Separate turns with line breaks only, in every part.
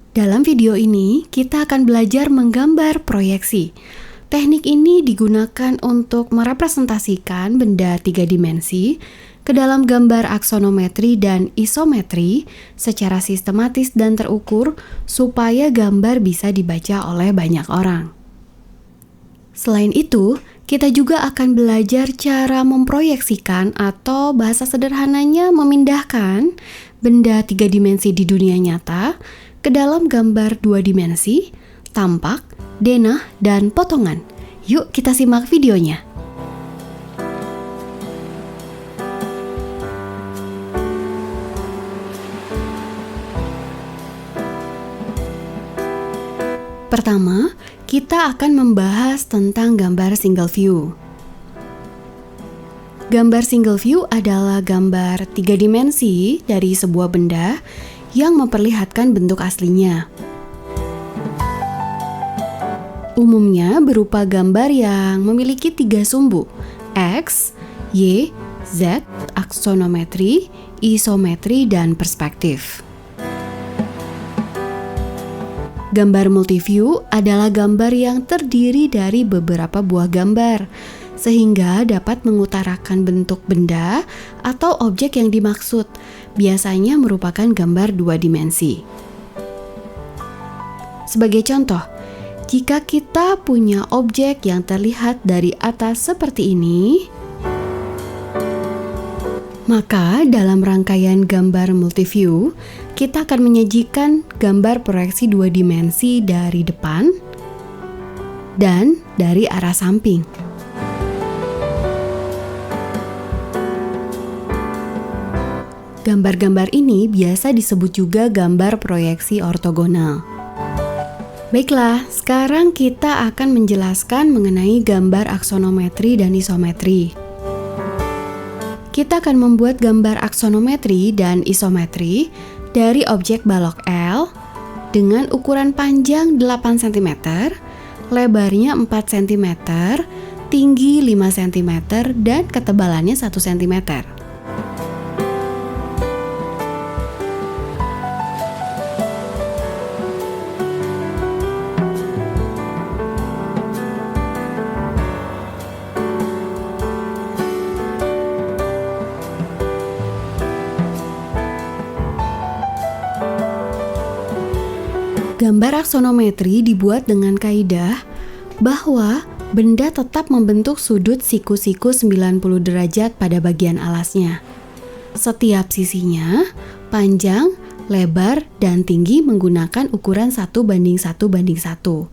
Dalam video ini, kita akan belajar menggambar proyeksi. Teknik ini digunakan untuk merepresentasikan benda 3 dimensi ke dalam gambar aksonometri dan isometri secara sistematis dan terukur supaya gambar bisa dibaca oleh banyak orang. Selain itu, kita juga akan belajar cara memproyeksikan atau bahasa sederhananya memindahkan benda 3 dimensi di dunia nyata ke dalam gambar 2 dimensi, tampak, denah, dan potongan. Yuk kita simak videonya. Pertama, kita akan membahas tentang gambar single view. Gambar single view adalah gambar 3 dimensi dari sebuah benda yang memperlihatkan bentuk aslinya. Umumnya berupa gambar yang memiliki 3 sumbu, X, Y, Z, aksonometri, isometri, dan perspektif. Gambar multiview adalah gambar yang terdiri dari beberapa buah gambar, sehingga dapat mengutarakan bentuk benda atau objek yang dimaksud, biasanya merupakan gambar 2 dimensi. Sebagai contoh, jika kita punya objek yang terlihat dari atas seperti ini, maka dalam rangkaian gambar multiview, kita akan menyajikan gambar proyeksi 2 dimensi dari depan dan dari arah samping. Gambar-gambar ini biasa disebut juga gambar proyeksi ortogonal. Baiklah, sekarang kita akan menjelaskan mengenai gambar aksonometri dan isometri. Kita akan membuat gambar aksonometri dan isometri dari objek balok L dengan ukuran panjang 8 cm, lebarnya 4 cm, tinggi 5 cm, dan ketebalannya 1 cm. Gambar aksonometri dibuat dengan kaidah bahwa benda tetap membentuk sudut siku-siku 90 derajat pada bagian alasnya. Setiap sisinya, panjang, lebar, dan tinggi menggunakan ukuran 1:1:1.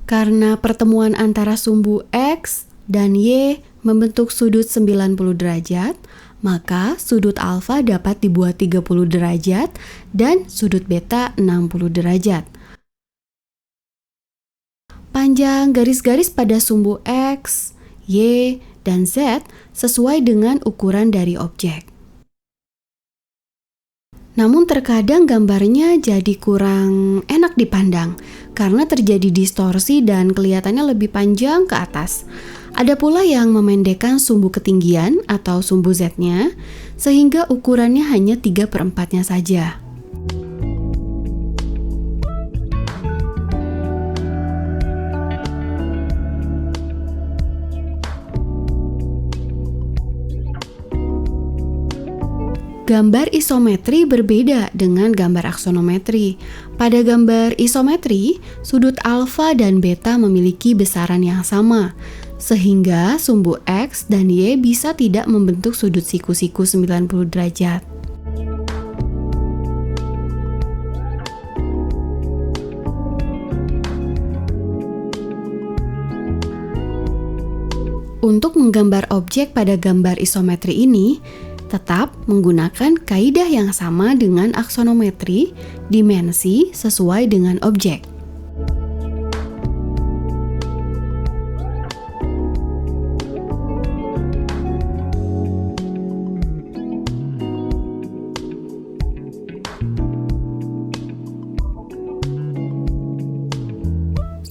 Karena pertemuan antara sumbu X dan Y membentuk sudut 90 derajat, maka sudut alfa dapat dibuat 30 derajat dan sudut beta 60 derajat. Panjang garis-garis pada sumbu X, Y, dan Z sesuai dengan ukuran dari objek. Namun terkadang gambarnya jadi kurang enak dipandang karena terjadi distorsi dan kelihatannya lebih panjang ke atas. Ada pula yang memendekkan sumbu ketinggian atau sumbu Z-nya sehingga ukurannya hanya 3/4-nya saja. Gambar isometri berbeda dengan gambar aksonometri. Pada gambar isometri, sudut alfa dan beta memiliki besaran yang sama, sehingga sumbu X dan Y bisa tidak membentuk sudut siku-siku 90 derajat. Untuk menggambar objek pada gambar isometri ini, tetap menggunakan kaidah yang sama dengan aksonometri, dimensi sesuai dengan objek.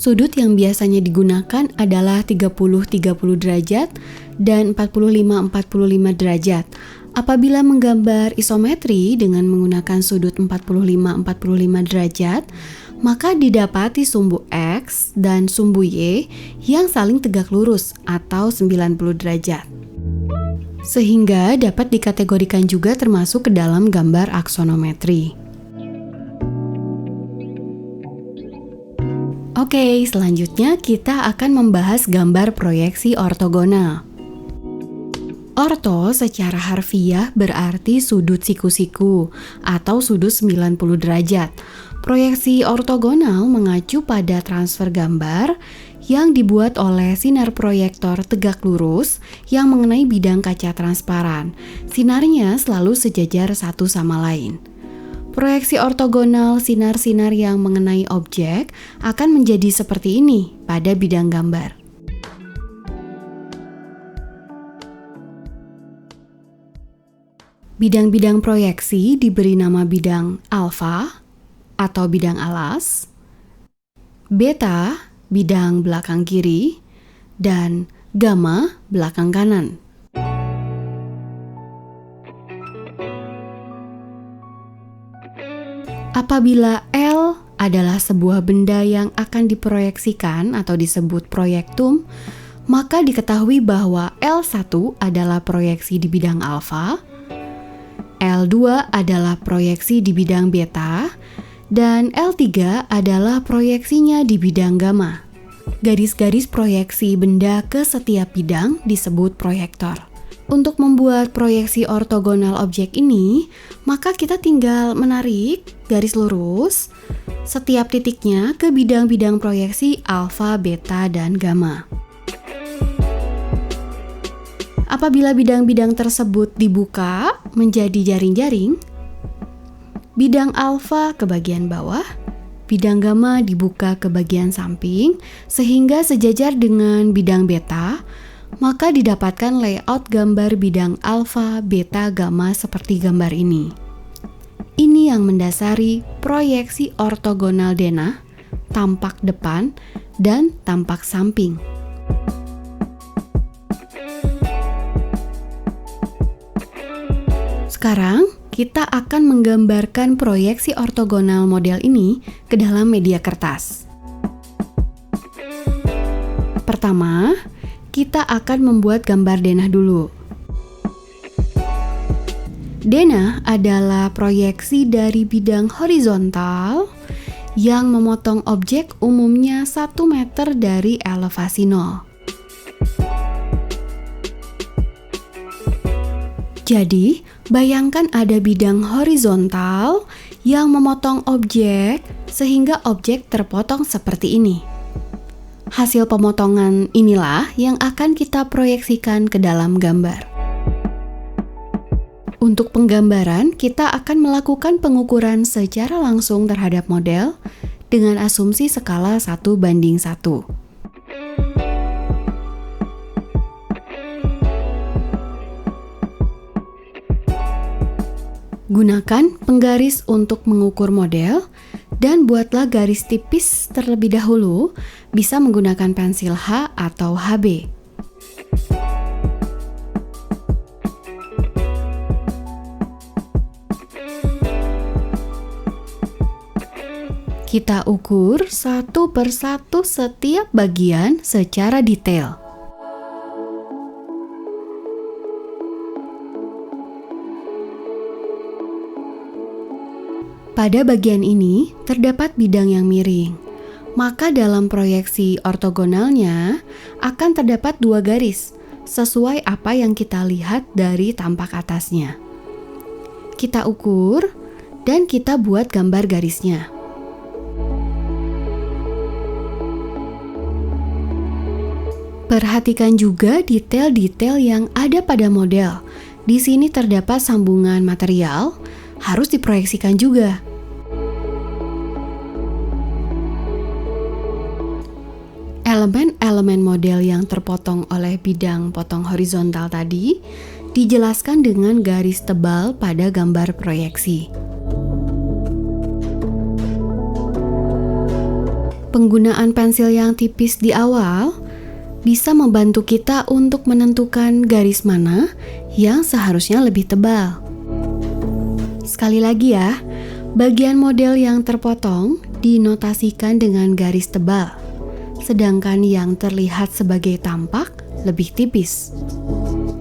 Sudut yang biasanya digunakan adalah 30-30 derajat dan 45-45 derajat. Apabila menggambar isometri dengan menggunakan sudut 45-45 derajat, maka didapati sumbu X dan sumbu Y yang saling tegak lurus atau 90 derajat. Sehingga dapat dikategorikan juga termasuk ke dalam gambar aksonometri. Oke, selanjutnya kita akan membahas gambar proyeksi ortogonal. Orto secara harfiah berarti sudut siku-siku atau sudut 90 derajat. Proyeksi ortogonal mengacu pada transfer gambar yang dibuat oleh sinar proyektor tegak lurus yang mengenai bidang kaca transparan. Sinarnya selalu sejajar satu sama lain. Proyeksi ortogonal sinar-sinar yang mengenai objek akan menjadi seperti ini pada bidang gambar. Bidang-bidang proyeksi diberi nama bidang alfa atau bidang alas, beta bidang belakang kiri, dan gamma belakang kanan. Apabila L adalah sebuah benda yang akan diproyeksikan atau disebut proyektum, maka diketahui bahwa L1 adalah proyeksi di bidang alfa, L2 adalah proyeksi di bidang beta, dan L3 adalah proyeksinya di bidang gamma. Garis-garis proyeksi benda ke setiap bidang disebut proyektor. Untuk membuat proyeksi ortogonal objek ini, maka kita tinggal menarik garis lurus setiap titiknya ke bidang-bidang proyeksi alfa, beta, dan gamma. Apabila bidang-bidang tersebut dibuka menjadi jaring-jaring, bidang alfa ke bagian bawah, bidang gamma dibuka ke bagian samping sehingga sejajar dengan bidang beta, maka didapatkan layout gambar bidang alfa, beta, gamma seperti gambar ini. Ini yang mendasari proyeksi ortogonal denah, tampak depan dan tampak samping. Sekarang, kita akan menggambarkan proyeksi ortogonal model ini ke dalam media kertas. Pertama, kita akan membuat gambar denah dulu. Denah adalah proyeksi dari bidang horizontal yang memotong objek umumnya 1 meter dari elevasi 0. Jadi, bayangkan ada bidang horizontal yang memotong objek sehingga objek terpotong seperti ini. Hasil pemotongan inilah yang akan kita proyeksikan ke dalam gambar. Untuk penggambaran, kita akan melakukan pengukuran secara langsung terhadap model dengan asumsi skala 1:1. Gunakan penggaris untuk mengukur model dan buatlah garis tipis terlebih dahulu, bisa menggunakan pensil H atau HB. Kita ukur satu persatu setiap bagian secara detail. Pada bagian ini terdapat bidang yang miring, maka dalam proyeksi ortogonalnya akan terdapat 2 garis sesuai apa yang kita lihat dari tampak atasnya. Kita ukur dan kita buat gambar garisnya. Perhatikan juga detail-detail yang ada pada model. Di sini terdapat sambungan material, harus diproyeksikan juga. Elemen-elemen model yang terpotong oleh bidang potong horizontal tadi dijelaskan dengan garis tebal pada gambar proyeksi. Penggunaan pensil yang tipis di awal bisa membantu kita untuk menentukan garis mana yang seharusnya lebih tebal. Sekali lagi ya, bagian model yang terpotong dinotasikan dengan garis tebal, sedangkan yang terlihat sebagai tampak lebih tipis.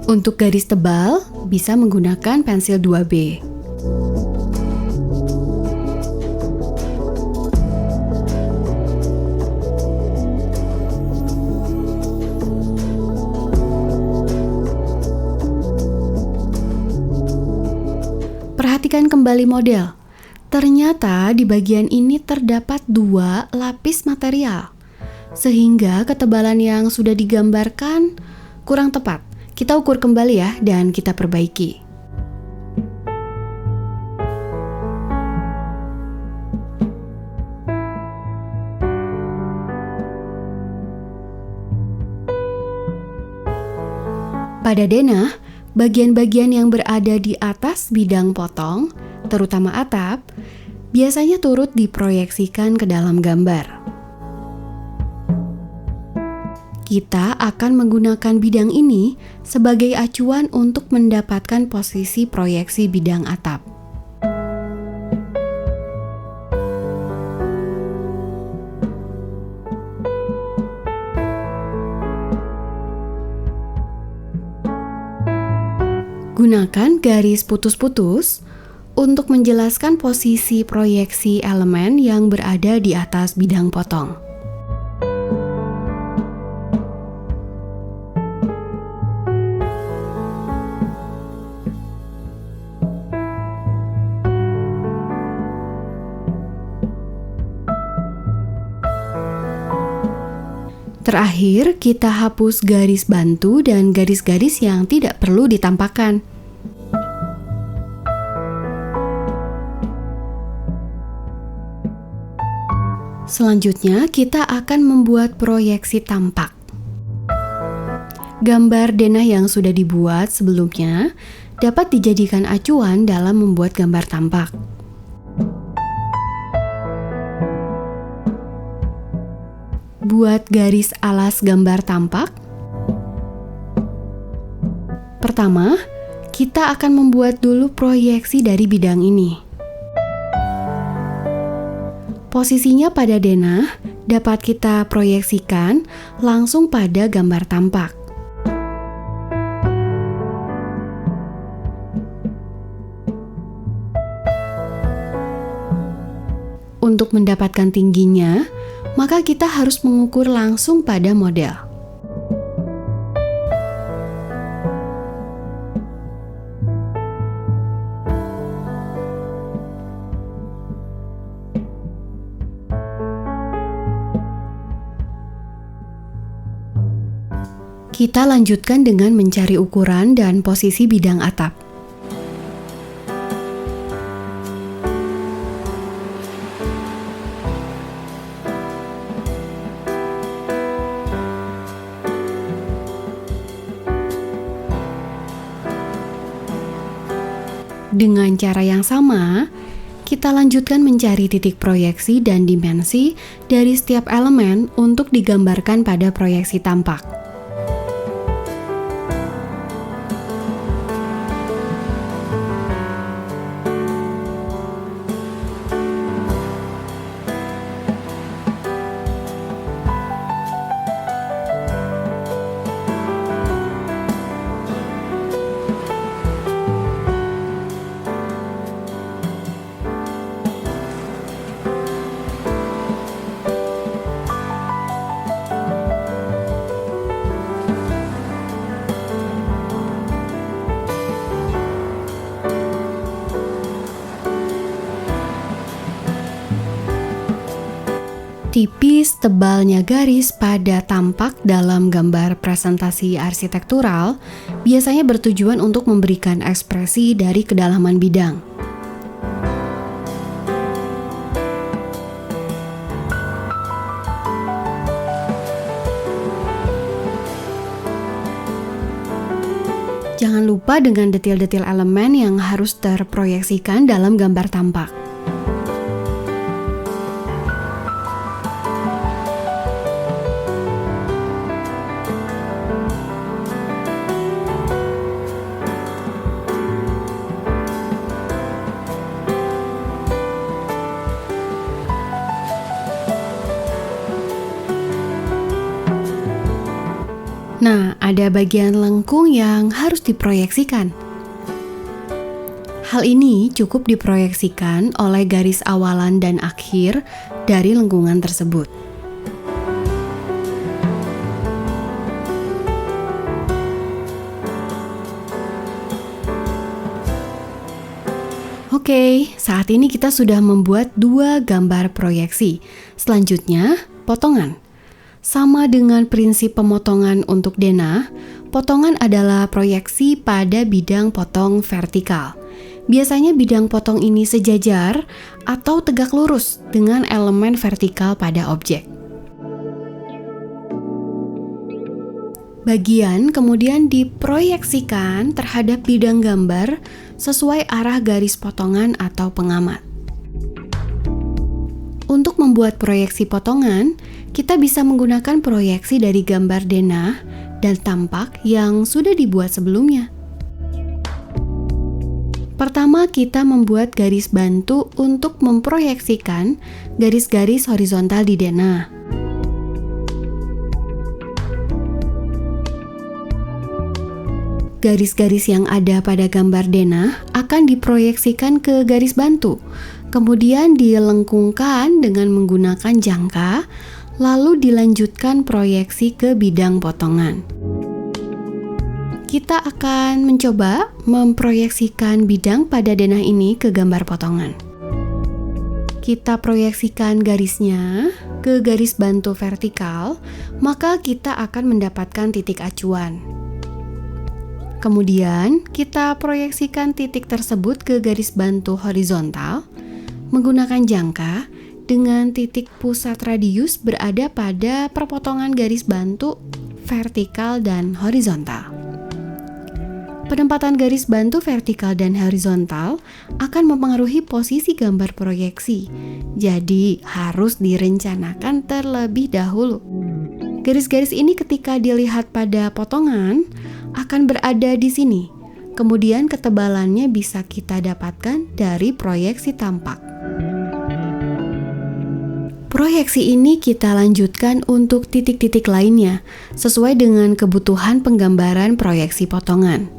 Untuk garis tebal, bisa menggunakan pensil 2B. Perhatikan kembali model. Ternyata di bagian ini terdapat 2 lapis material, sehingga ketebalan yang sudah digambarkan kurang tepat. Kita ukur kembali ya, dan kita perbaiki. Pada denah, bagian-bagian yang berada di atas bidang potong, terutama atap, biasanya turut diproyeksikan ke dalam gambar. Kita akan menggunakan bidang ini sebagai acuan untuk mendapatkan posisi proyeksi bidang atap. Gunakan garis putus-putus untuk menjelaskan posisi proyeksi elemen yang berada di atas bidang potong. Terakhir, kita hapus garis bantu dan garis-garis yang tidak perlu ditampakkan. Selanjutnya, kita akan membuat proyeksi tampak. Gambar denah yang sudah dibuat sebelumnya dapat dijadikan acuan dalam membuat gambar tampak. Buat garis alas gambar tampak. Pertama, kita akan membuat dulu proyeksi dari bidang ini. Posisinya pada denah dapat kita proyeksikan langsung pada gambar tampak. Untuk mendapatkan tingginya, maka kita harus mengukur langsung pada model. Kita lanjutkan dengan mencari ukuran dan posisi bidang atap. Dengan cara yang sama, kita lanjutkan mencari titik proyeksi dan dimensi dari setiap elemen untuk digambarkan pada proyeksi tampak. Tipis tebalnya garis pada tampak dalam gambar presentasi arsitektural biasanya bertujuan untuk memberikan ekspresi dari kedalaman bidang. Jangan lupa dengan detail-detail elemen yang harus terproyeksikan dalam gambar tampak. Nah, ada bagian lengkung yang harus diproyeksikan. Hal ini cukup diproyeksikan oleh garis awalan dan akhir dari lengkungan tersebut. Oke, saat ini kita sudah membuat 2 gambar proyeksi. Selanjutnya, potongan. Sama dengan prinsip pemotongan untuk denah, potongan adalah proyeksi pada bidang potong vertikal. Biasanya bidang potong ini sejajar atau tegak lurus dengan elemen vertikal pada objek. Bagian kemudian diproyeksikan terhadap bidang gambar sesuai arah garis potongan atau pengamat. Untuk membuat proyeksi potongan, kita bisa menggunakan proyeksi dari gambar denah dan tampak yang sudah dibuat sebelumnya. Pertama, kita membuat garis bantu untuk memproyeksikan garis-garis horizontal di denah. Garis-garis yang ada pada gambar denah akan diproyeksikan ke garis bantu, kemudian dilengkungkan dengan menggunakan jangka, lalu dilanjutkan proyeksi ke bidang potongan. Kita akan mencoba memproyeksikan bidang pada denah ini ke gambar potongan. Kita proyeksikan garisnya ke garis bantu vertikal, maka kita akan mendapatkan titik acuan. Kemudian, kita proyeksikan titik tersebut ke garis bantu horizontal menggunakan jangka dengan titik pusat radius berada pada perpotongan garis bantu vertikal dan horizontal. Penempatan garis bantu vertikal dan horizontal akan mempengaruhi posisi gambar proyeksi, jadi harus direncanakan terlebih dahulu. Garis-garis ini ketika dilihat pada potongan akan berada di sini, kemudian ketebalannya bisa kita dapatkan dari proyeksi tampak. Proyeksi ini kita lanjutkan untuk titik-titik lainnya, sesuai dengan kebutuhan penggambaran proyeksi potongan.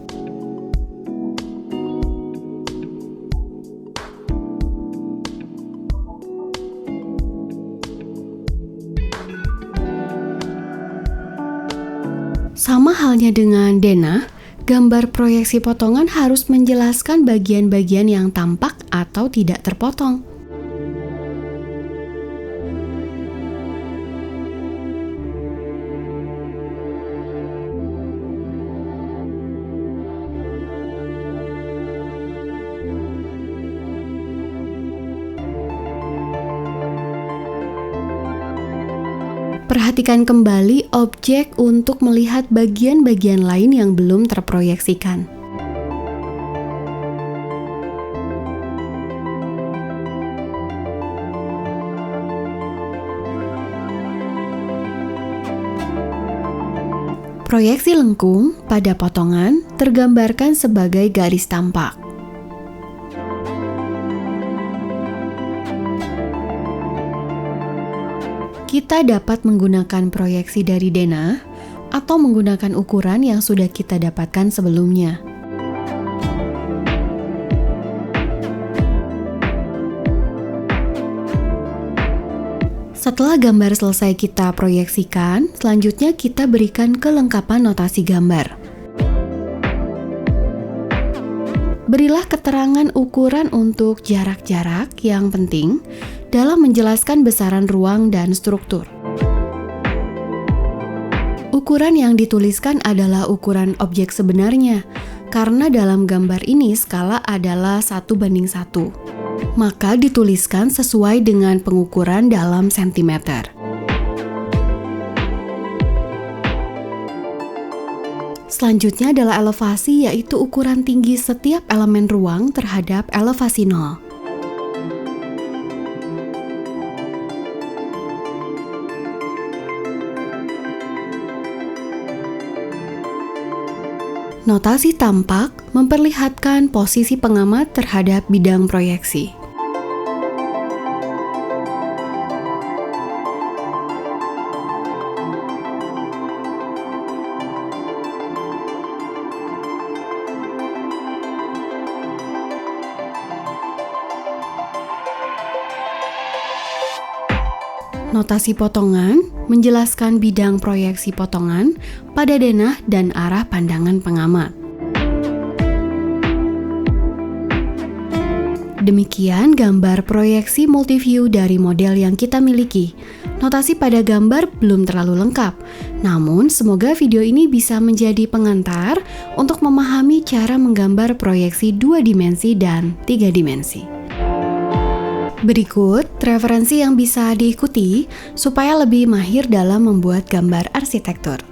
Sama halnya dengan denah, gambar proyeksi potongan harus menjelaskan bagian-bagian yang tampak atau tidak terpotong. Perhatikan kembali objek untuk melihat bagian-bagian lain yang belum terproyeksikan. Proyeksi lengkung pada potongan tergambarkan sebagai garis tampak. Kita dapat menggunakan proyeksi dari denah atau menggunakan ukuran yang sudah kita dapatkan sebelumnya. Setelah gambar selesai kita proyeksikan, selanjutnya kita berikan kelengkapan notasi gambar. Berilah keterangan ukuran untuk jarak-jarak yang penting dalam menjelaskan besaran ruang dan struktur. Ukuran yang dituliskan adalah ukuran objek sebenarnya, karena dalam gambar ini skala adalah 1:1. Maka dituliskan sesuai dengan pengukuran dalam sentimeter. Selanjutnya adalah elevasi, yaitu ukuran tinggi setiap elemen ruang terhadap elevasi 0. Notasi tampak memperlihatkan posisi pengamat terhadap bidang proyeksi. Notasi potongan menjelaskan bidang proyeksi potongan pada denah dan arah pandangan pengamat. Demikian gambar proyeksi multiview dari model yang kita miliki. Notasi pada gambar belum terlalu lengkap, namun semoga video ini bisa menjadi pengantar untuk memahami cara menggambar proyeksi 2 dimensi dan 3 dimensi. Berikut referensi yang bisa diikuti supaya lebih mahir dalam membuat gambar arsitektur.